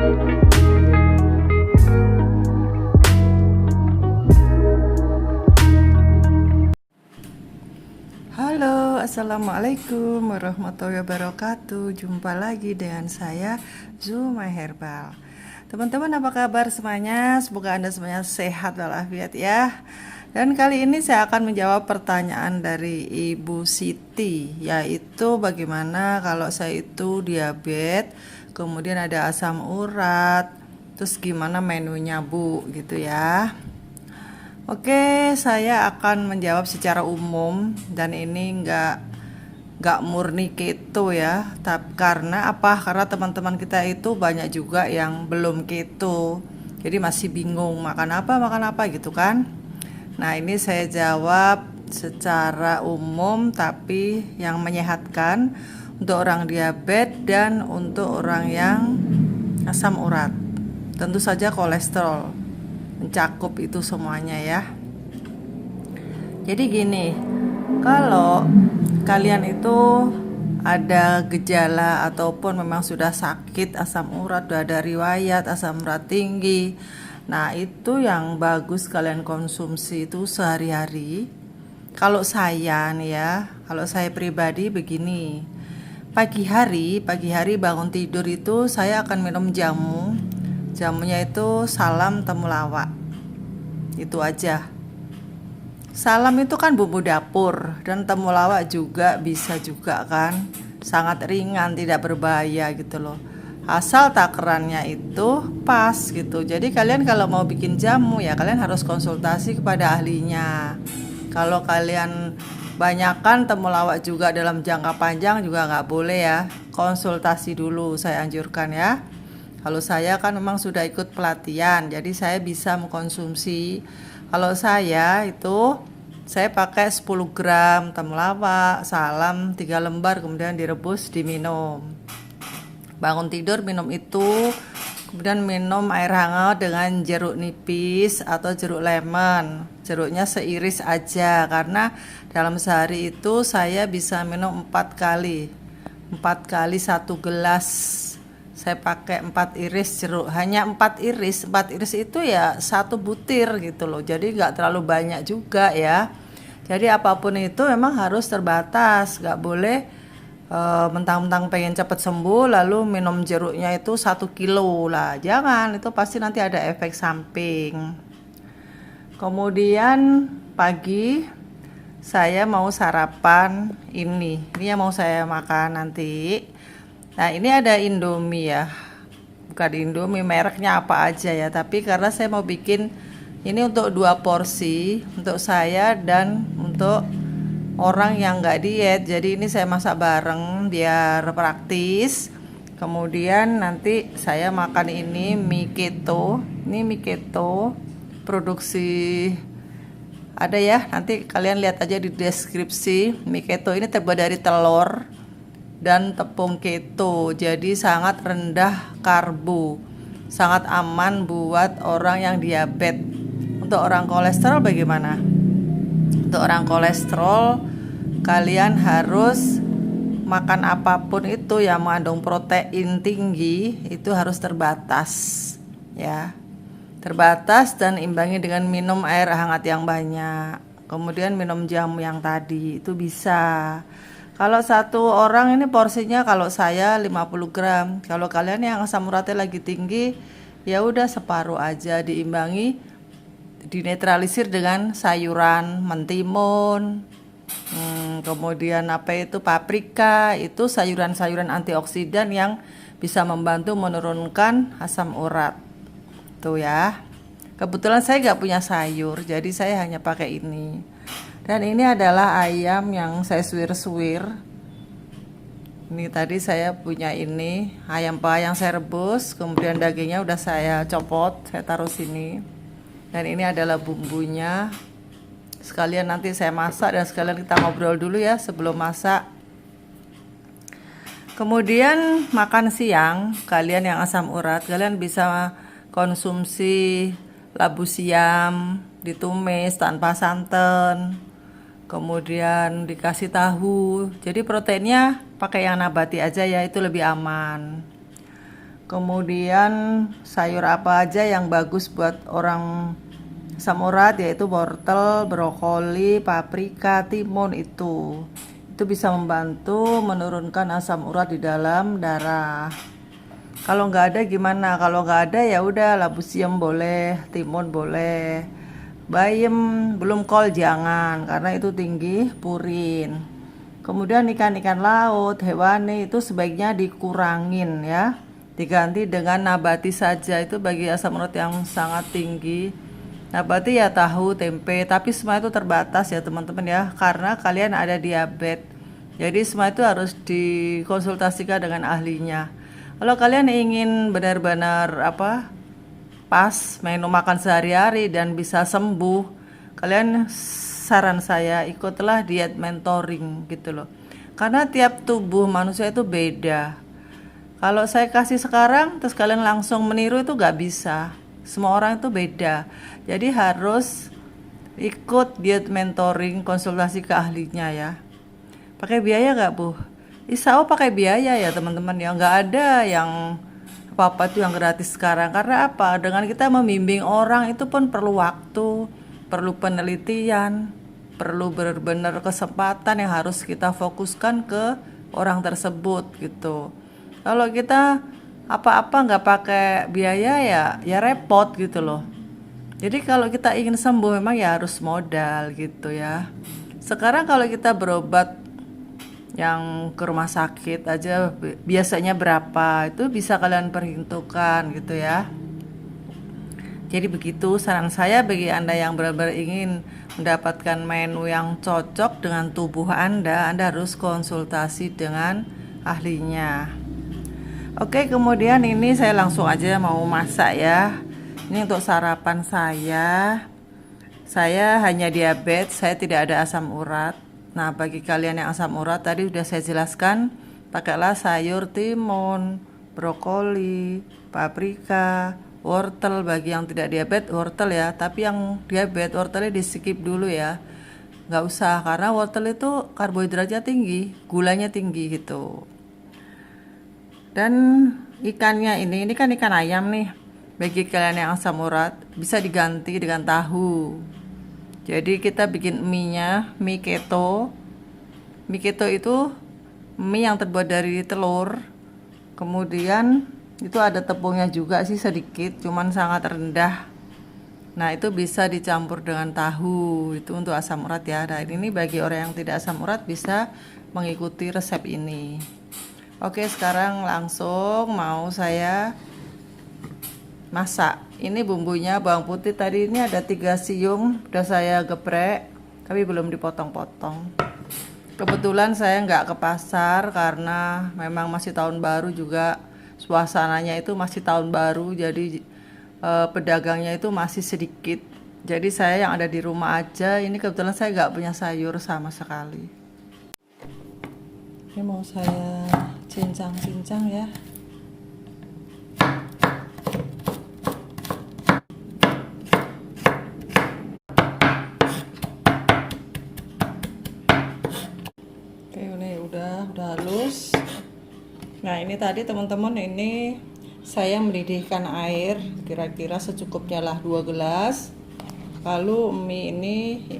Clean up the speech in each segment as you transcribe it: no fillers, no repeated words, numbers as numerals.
Halo, assalamualaikum warahmatullahi wabarakatuh. Jumpa lagi dengan saya Zuma Herbal. Teman-teman, apa kabar semuanya? Semoga Anda semuanya sehat walafiat ya. Dan kali ini saya akan menjawab pertanyaan dari Ibu Siti, yaitu bagaimana kalau saya itu diabetes, kemudian ada asam urat, terus gimana menunya Bu, gitu ya. Oke, saya akan menjawab secara umum dan ini nggak murni keto ya. Tapi karena apa? Karena teman-teman kita itu banyak juga yang belum keto, jadi masih bingung makan apa gitu kan. Nah, ini saya jawab secara umum tapi yang menyehatkan untuk orang diabetes dan untuk orang yang asam urat. Tentu saja kolesterol mencakup itu semuanya ya. Jadi gini, kalau kalian itu ada gejala ataupun memang sudah sakit asam urat, sudah ada riwayat asam urat tinggi, nah itu yang bagus kalian konsumsi itu sehari-hari. Kalau saya nih ya, kalau saya pribadi begini, pagi hari bangun tidur itu saya akan minum jamu. Jamunya itu salam temulawak. Itu aja. Salam itu kan bumbu dapur, dan temulawak juga bisa juga kan. Sangat ringan, tidak berbahaya gitu loh. Asal takarannya itu pas gitu. Jadi kalian kalau mau bikin jamu ya kalian harus konsultasi kepada ahlinya. Kalau kalian banyakkan temulawak juga dalam jangka panjang juga nggak boleh ya. Konsultasi dulu saya anjurkan ya. Kalau saya kan memang sudah ikut pelatihan, jadi saya bisa mengkonsumsi. Kalau saya itu, saya pakai 10 gram temulawak, salam 3 lembar, kemudian direbus, diminum. Bangun tidur minum itu, kemudian minum air hangat dengan jeruk nipis atau jeruk lemon. Jeruknya seiris aja, karena dalam sehari itu saya bisa minum 4 kali. 4 kali 1 gelas. Saya pakai 4 iris jeruk, hanya 4 iris itu ya 1 butir gitu loh, jadi nggak terlalu banyak juga ya. Jadi apapun itu memang harus terbatas, nggak boleh mentang-mentang pengen cepet sembuh lalu minum jeruknya itu 1 kilo lah, jangan, itu pasti nanti ada efek samping. Kemudian pagi saya mau sarapan ini yang mau saya makan nanti. Nah, ini ada Indomie ya. Bukan Indomie, mereknya apa aja ya. Tapi karena saya mau bikin ini untuk 2 porsi, untuk saya dan untuk orang yang nggak diet. Jadi ini saya masak bareng biar praktis. Kemudian nanti saya makan ini mie keto. Ini mie keto produksi ada ya. Nanti kalian lihat aja di deskripsi. Mie keto ini terbuat dari telur dan tepung keto, jadi sangat rendah karbo, sangat aman buat orang yang diabetes. Untuk orang kolesterol bagaimana? Untuk orang kolesterol kalian harus makan apapun itu yang mengandung protein tinggi itu harus terbatas ya, terbatas, dan imbangi dengan minum air hangat yang banyak, kemudian minum jamu yang tadi itu bisa. Kalau satu orang ini porsinya, kalau saya 50 gram. Kalau kalian yang asam uratnya lagi tinggi, ya udah separuh aja, diimbangi, dinetralisir dengan sayuran mentimun. Kemudian apa itu paprika, itu sayuran-sayuran antioksidan yang bisa membantu menurunkan asam urat. Tuh ya. Kebetulan saya nggak punya sayur, jadi saya hanya pakai ini. Dan ini adalah ayam yang saya suwir-suwir. Ini tadi saya punya ini ayam yang saya rebus, kemudian dagingnya udah saya copot, saya taruh sini. Dan ini adalah bumbunya. Sekalian nanti saya masak dan sekalian kita ngobrol dulu ya sebelum masak. Kemudian makan siang, kalian yang asam urat, kalian bisa konsumsi labu siam ditumis tanpa santan. Kemudian dikasih tahu, jadi proteinnya pakai yang nabati aja ya, itu lebih aman. Kemudian sayur apa aja yang bagus buat orang asam urat, yaitu wortel, brokoli, paprika, timun. Itu bisa membantu menurunkan asam urat di dalam darah. Kalau nggak ada gimana? Kalau nggak ada ya udah, labu siam boleh, timun boleh, bayam belum kol jangan karena itu tinggi purin. Kemudian ikan-ikan laut, hewani itu sebaiknya dikurangin ya, diganti dengan nabati saja. Itu bagi asam urat yang sangat tinggi. Nabati ya tahu, tempe, tapi semua itu terbatas ya teman-teman ya, karena kalian ada diabetes. Jadi semua itu harus dikonsultasikan dengan ahlinya. Kalau kalian ingin benar-benar pas menu makan sehari-hari dan bisa sembuh, kalian, saran saya, ikutlah diet mentoring gitu loh. Karena tiap tubuh manusia itu beda. Kalau saya kasih sekarang terus kalian langsung meniru itu gak bisa. Semua orang itu beda. Jadi harus ikut diet mentoring, konsultasi ke ahlinya ya. Pakai biaya gak Bu? Insya Allah pakai biaya ya teman-teman ya. Nggak ada yang apa-apa itu yang gratis sekarang. Karena apa? Dengan kita membimbing orang itu pun perlu waktu, perlu penelitian, perlu benar-benar kesempatan yang harus kita fokuskan ke orang tersebut gitu. Kalau kita apa-apa nggak pakai biaya ya repot gitu loh. Jadi kalau kita ingin sembuh memang ya harus modal gitu ya. Sekarang kalau kita berobat yang ke rumah sakit aja biasanya berapa, itu bisa kalian perhitungkan gitu ya. Jadi begitu saran saya bagi Anda yang benar-benar ingin mendapatkan menu yang cocok dengan tubuh Anda harus konsultasi dengan ahlinya. Oke, kemudian ini saya langsung aja mau masak ya. Ini untuk sarapan saya. Saya hanya diabetes, saya tidak ada asam urat. Nah, bagi kalian yang asam urat tadi sudah saya jelaskan, pakailah sayur timun, brokoli, paprika, wortel. Bagi yang tidak diabetes wortel ya, tapi yang diabetes wortelnya di skip dulu ya. Nggak usah, karena wortel itu karbohidratnya tinggi, gulanya tinggi gitu. Dan ikannya ini kan ikan ayam nih. Bagi kalian yang asam urat bisa diganti dengan tahu. Jadi kita bikin mie-nya, mie keto. Mie keto itu mie yang terbuat dari telur. Kemudian itu ada tepungnya juga sih sedikit, cuman sangat rendah. Nah, itu bisa dicampur dengan tahu. Itu untuk asam urat ya. Nah, ini bagi orang yang tidak asam urat bisa mengikuti resep ini. Oke, sekarang langsung mau saya masak. Ini bumbunya bawang putih tadi ini ada 3 siung, udah saya geprek tapi belum dipotong-potong. Kebetulan saya nggak ke pasar karena memang masih tahun baru juga, suasananya itu masih tahun baru, jadi pedagangnya itu masih sedikit. Jadi saya yang ada di rumah aja. Ini kebetulan saya nggak punya sayur sama sekali. Ini mau saya cincang-cincang ya. Oke, ini udah halus. Nah, ini tadi teman-teman, ini saya mendidihkan air kira-kira secukupnya lah 2 gelas. Lalu mie ini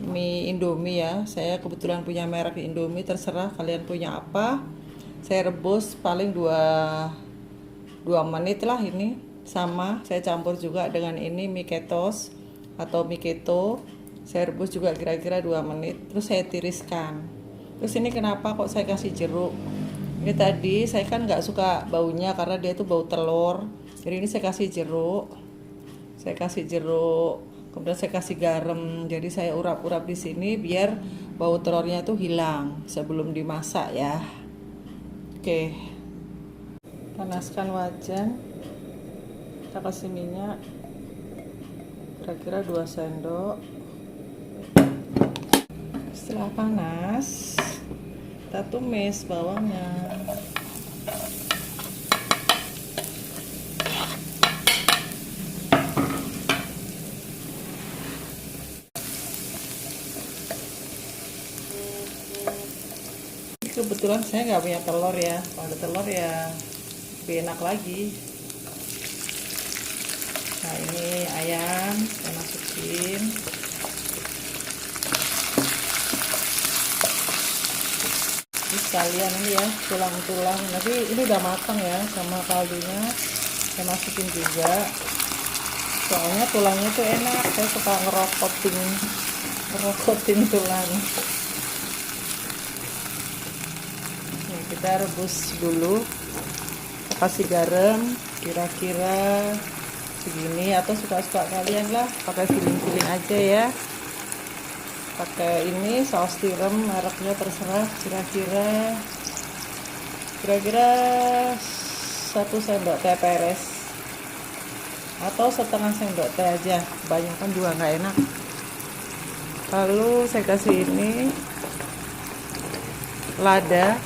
mie Indomie ya. Saya kebetulan punya merek Indomie, terserah kalian punya apa. Saya rebus paling 2 menit lah ini. Sama saya campur juga dengan ini mie ketos atau mie keto. Saya rebus juga kira-kira 2 menit. Terus saya tiriskan. Terus ini kenapa kok saya kasih jeruk? Ini tadi saya kan nggak suka baunya karena dia itu bau telur. Jadi ini saya kasih jeruk. Kemudian saya kasih garam. Jadi saya urap-urap di sini biar bau telurnya itu hilang sebelum dimasak ya. Oke. Panaskan wajan. Kita kasih minyak. Kira-kira 2 sendok. Setelah panas, kita tumis bawangnya. Kebetulan saya nggak punya telur ya. Kalau ada telur ya lebih enak lagi. Nah, ini ayam saya masukin. Ini sekalian ini ya, tulang-tulang. Tapi ini udah matang ya sama kaldunya. Saya masukin juga. Soalnya tulangnya tuh enak, saya suka ngerokotin tulang. Nih, kita rebus dulu. Kasih garam kira-kira segini atau suka-suka kalian lah, pakai feeling aja ya. Pakai ini saus tiram mereknya terserah, kira-kira 1 sendok teh peres atau setengah sendok teh aja, kebanyakan juga nggak enak. Lalu saya kasih ini lada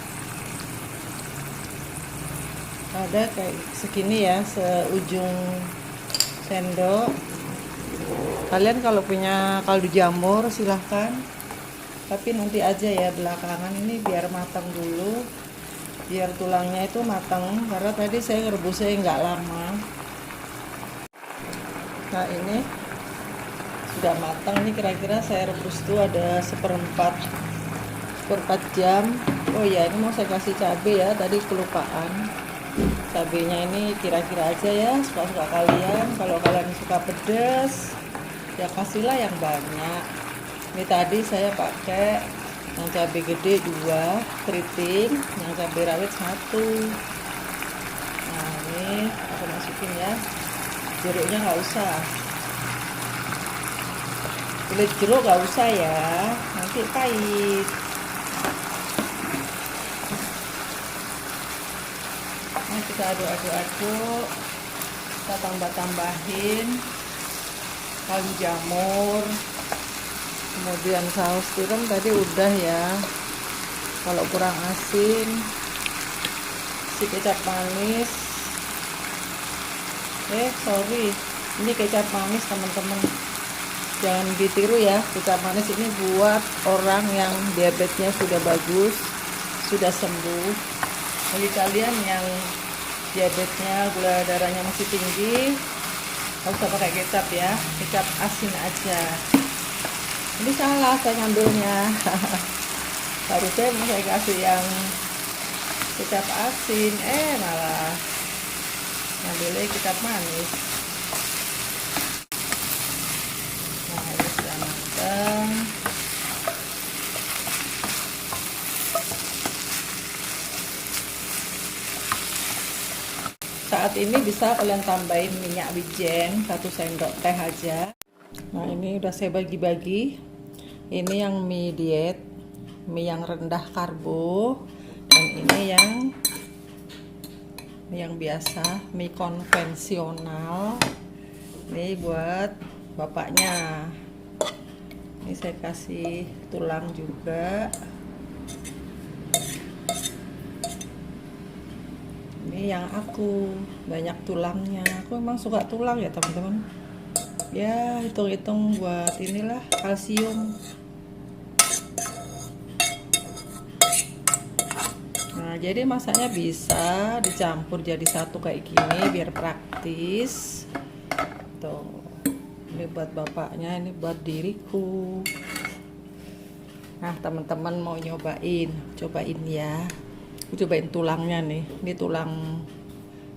kayak segini ya, seujung sendok. Kalian kalau punya kaldu jamur silahkan, tapi nanti aja ya belakangan, ini biar matang dulu, biar tulangnya itu matang, karena tadi saya ngerebusnya nggak lama. Nah, ini sudah matang. Ini kira-kira saya rebus tuh ada seperempat jam. Oh ya, ini mau saya kasih cabai ya, tadi kelupaan. Cabenya ini kira-kira aja ya, suka-suka kalian. Kalau kalian suka pedas ya kasihlah yang banyak. Ini tadi saya pakai yang cabai gede 2 keriting, yang cabai rawit 1. Nah, ini aku masukin ya. Jeruknya nggak usah, kulit jeruk nggak usah ya, nanti pahit. Nah, kita aduk-aduk, kita tambah-tambahin kaldu jamur, kemudian saus tiram tadi udah ya. Kalau kurang asin, si kecap manis. Ini kecap manis teman-teman, jangan ditiru ya. Kecap manis ini buat orang yang diabetesnya sudah bagus, sudah sembuh. Bagi kalian yang diabetesnya, gula darahnya masih tinggi, nggak usah pakai kecap ya, kecap asin aja. Ini salah saya ngambilnya. Harusnya mau saya kasih yang kecap asin, malah ngambilnya kecap manis. Nah, ini sudah matang. Saat ini bisa kalian tambahin minyak wijen 1 sendok teh aja. Nah, ini udah saya bagi-bagi. Ini yang mie diet, mie yang rendah karbo, dan ini yang biasa, mie konvensional. Ini buat bapaknya. Ini saya kasih tulang juga. Ini yang aku banyak tulangnya, aku memang suka tulang ya teman-teman ya, hitung-hitung buat inilah kalsium. Nah, jadi masaknya bisa dicampur jadi satu kayak gini biar praktis tuh. Ini buat bapaknya, ini buat diriku. Nah, teman-teman mau cobain ya. Cobain tulangnya nih. Ini tulang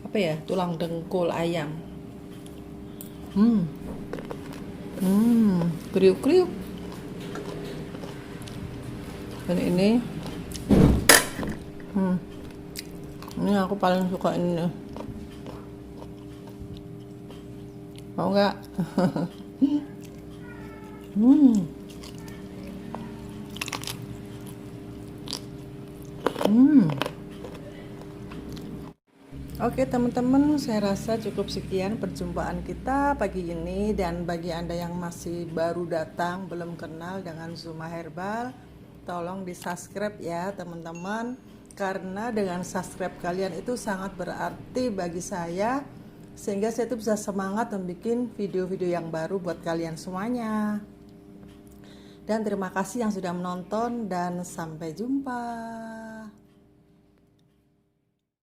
apa ya, tulang dengkul ayam. Kriuk-kriuk. Dan ini aku paling suka ini. Mau nggak? Oke teman-teman, saya rasa cukup sekian perjumpaan kita pagi ini. Dan bagi Anda yang masih baru datang, belum kenal dengan Zuma Herbal, tolong di subscribe ya teman-teman, karena dengan subscribe kalian itu sangat berarti bagi saya, sehingga saya itu bisa semangat membuat video-video yang baru buat kalian semuanya. Dan terima kasih yang sudah menonton, dan sampai jumpa.